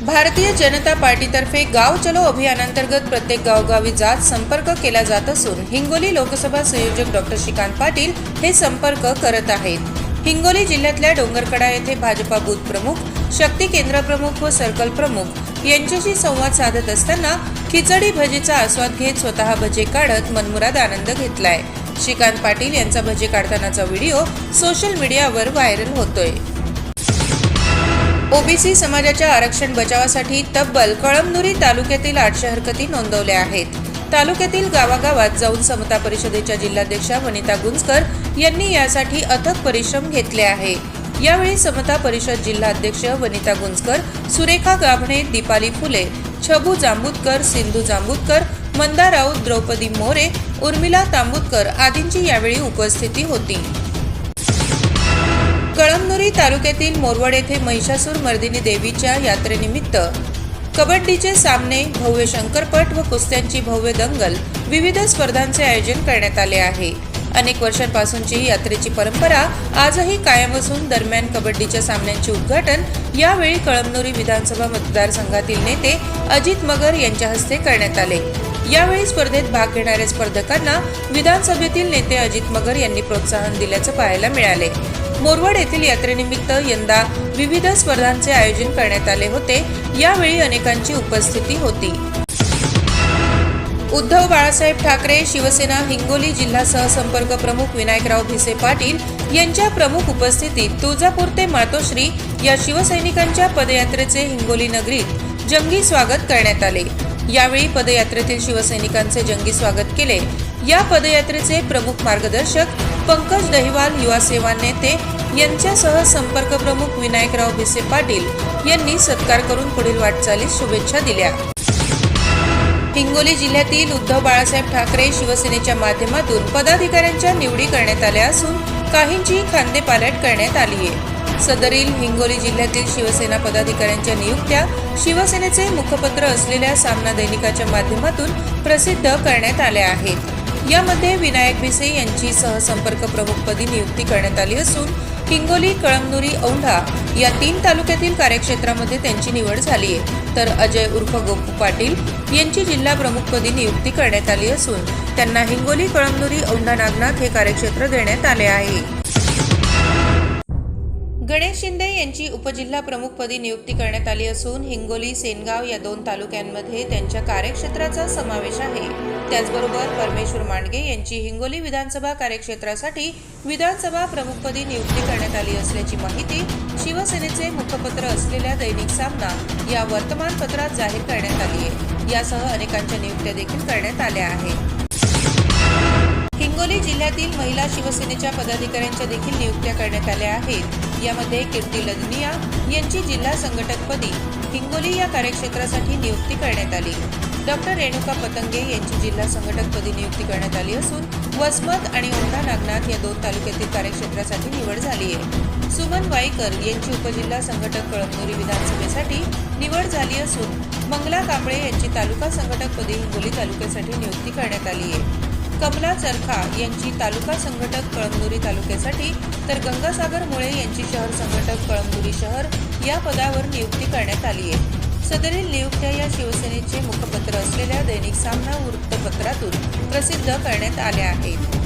भारतीय जनता पार्टीतर्फे गाव चलो अभियानांतर्गत प्रत्येक गावोगावी जात संपर्क केला जात असून हिंगोली लोकसभा संयोजक डॉक्टर श्रीकांत पाटील हे संपर्क करत आहेत। हिंगोली जिल्ह्यातल्या डोंगरकडा येथे भाजपा बूथ प्रमुख, शक्ती केंद्र प्रमुख व सर्कल प्रमुख यांच्याशी संवाद साधत असताना खिचडी भजीचा आस्वाद घेत स्वतः भजे काढत मनमुराद आनंद घेतलाय। श्रीकांत पाटील यांचा भजे काढतानाचा व्हिडिओ सोशल मीडियावर व्हायरल होतोय। ओबीसी समाजाच्या आरक्षण बचावासाठी तब्बल कळमनुरी तालुक्यातील 800 हरकती नोंदवल्या आहेत। तालुक्यातील गावागावात जाऊन समता परिषदेच्या जिल्हाध्यक्षा वनिता गुंजकर यांनी यासाठी अथक परिश्रम घेतले आहे। यावेळी समता परिषद जिल्हाध्यक्ष वनिता गुंजकर, सुरेखा गाभणे, दीपाली फुले, छबू जांबुतकर, सिंधू जांबुतकर, मंदा राऊत, द्रौपदी मोरे, उर्मिला तांबुतकर आदींची यावेळी उपस्थिती होती। कळमनुरी तालुक्यातील मोरवड येथे महिषासूर मर्दिनी देवीच्या यात्रेनिमित्त कबड्डीचे सामने, भव्य शंकरपट व कुस्त्यांची भव्य दंगल, विविध स्पर्धांचे आयोजन करण्यात आले आहे। अनेक वर्षांपासूनची यात्रेची परंपरा आजही कायम असून दरम्यान कबड्डीच्या सामन्यांचे उद्घाटन यावेळी कळमनुरी विधानसभा मतदारसंघातील नेते अजित मगर यांच्या हस्ते करण्यात आले। यावेळी स्पर्धेत भाग घेणाऱ्या स्पर्धकांना विधानसभेतील नेते अजित मगर यांनी प्रोत्साहन दिल्याचं पाहायला मिळाले। मोरवड येथील यात्रेनिमित्त यंदा विविध स्पर्धांचे आयोजन करण्यात आले होते। यावेळी अनेकांची उपस्थिती होती। उद्धव बाळासाहेब ठाकरे, शिवसेना हिंगोली जिल्हा सहसंपर्क प्रमुख विनायकराव भिसे पाटील यांच्या प्रमुख उपस्थितीत तुळजापूर ते मातोश्री या शिवसैनिकांच्या पदयात्रेचे हिंगोली नगरीत जंगी स्वागत करण्यात आले। यावेळी पदयात्रेतील शिवसैनिकांचे जंगी स्वागत केले। या पदयात्रेचे प्रमुख मार्गदर्शक पंकज दहिवाल, युवा सेवा नेते यांच्यासह संपर्क प्रमुख विनायकराव भिसे पाटील यांनी सत्कार करून पुढील वाटचालीस शुभेच्छा दिल्या। हिंगोली जिल्ह्यातील उद्धव बाळासाहेब ठाकरे शिवसेनेच्या माध्यमातून पदाधिकाऱ्यांच्या निवडी करण्यात आल्या असून काहींची खांदेपालट करण्यात आली आहे। सदरील हिंगोली जिल्ह्यातील शिवसेना पदाधिकाऱ्यांच्या नियुक्त्या शिवसेनेचे मुखपत्र असलेल्या सामना दैनिकाच्या माध्यमातून प्रसिद्ध करण्यात आल्या आहेत। यामध्ये विनायक भिसे यांची सहसंपर्क प्रमुखपदी नियुक्ती करण्यात आली असून हिंगोली, कळमनुरी, औंढा या 3 तालुक्यातील कार्यक्षेत्रामध्ये त्यांची निवड झाली आहे। तर अजय उर्फ गोपू पाटील यांची जिल्हा प्रमुखपदी नियुक्ती करण्यात आली असून त्यांना हिंगोली, कळमनुरी, औंढा, नागनाथ हे कार्यक्षेत्र देण्यात आले आहे। गणेश शिंदे यांची उपजिल्हा प्रमुखपदी नियुक्ती करण्यात आली असून हिंगोली, सेनगाव या 2 तालुक्यांमध्ये त्यांच्या कार्यक्षेत्राचा समावेश आहे। त्याचबरोबर परमेश्वर मांडगे यांची हिंगोली विधानसभा कार्यक्षेत्रासाठी विधानसभा प्रमुखपदी नियुक्ती करण्यात आली असल्याची माहिती शिवसेनेचे मुखपत्र असलेल्या दैनिक सामना या वर्तमानपत्रात जाहीर करण्यात आली आहे। यासह अनेकांच्या नियुक्त्या देखील करण्यात आल्या आहेत। हिंगोली जिल्ह्यातील महिला शिवसेनेच्या पदाधिकाऱ्यांच्या देखील नियुक्त्या करण्यात आल्या आहेत। यामध्ये कीर्ती लदनिया यांची जिल्हा संघटकपदी हिंगोली या कार्यक्षेत्रासाठी नियुक्ती करण्यात आली। डॉक्टर रेणुका पतंगे यांची जिल्हा संघटकपदी नियुक्ती करण्यात आली असून वसमत आणि औंढा, नागनाथ या 2 तालुक्यातील कार्यक्षेत्रासाठी निवड झाली आहे। सुमन वाईकर यांची उपजिल्हा संघटक कळमनुरी विधानसभेसाठी निवड झाली असून मंगला कांबळे यांची तालुका संघटकपदी हिंगोली तालुक्यासाठी नियुक्ती करण्यात आली आहे। कमला चरखा यांची तालुका संघटक कळमनुरी तालुक्यासाठी तर गंगासागर मुळे यांची शहर संघटक कळमनुरी शहर या पदावर नियुक्ती करण्यात आली आहे। सदरील नियुक्त्या या शिवसेनेचे मुखपत्र असलेल्या दैनिक सामना वृत्तपत्रातून प्रसिद्ध करण्यात आल्या आहेत।